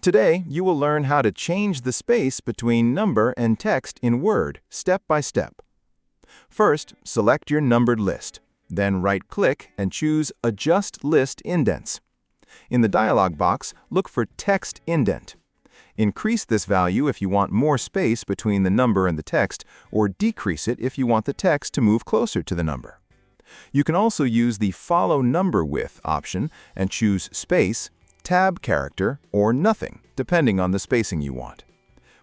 Today, you will learn how to change the space between number and text in Word, step by step. First, select your numbered list. Then right-click and choose Adjust List Indents. In the dialog box, look for Text Indent. Increase this value if you want more space between the number and the text, or decrease it if you want the text to move closer to the number. You can also use the Follow Number With option and choose Space, Tab Character, or Nothing, depending on the spacing you want.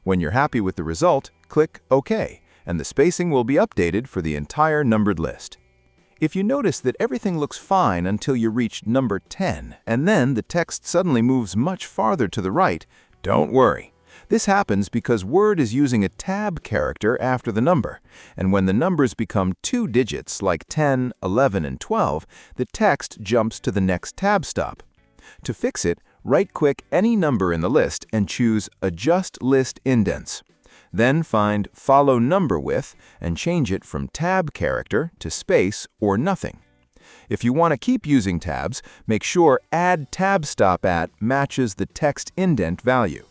When you're happy with the result, click OK, and the spacing will be updated for the entire numbered list. If you notice that everything looks fine until you reach number 10, and then the text suddenly moves much farther to the right, don't worry. This happens because Word is using a tab character after the number, and when the numbers become 2 digits like 10, 11, and 12, the text jumps to the next tab stop. To fix it, right-click any number in the list and choose Adjust List Indents. Then find Follow Number With and change it from Tab Character to Space or Nothing. If you want to keep using tabs, make sure Add Tab Stop At matches the text indent value.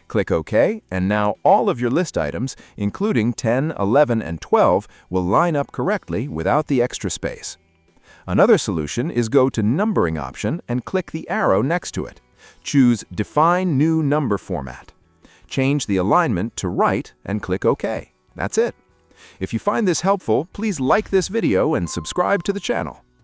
Click OK, and now all of your list items, including 10, 11, and 12, will line up correctly without the extra space. Another solution is go to Numbering option and click the arrow next to it. Choose Define New Number Format. Change the alignment to right and click OK. That's it. If you find this helpful, please like this video and subscribe to the channel.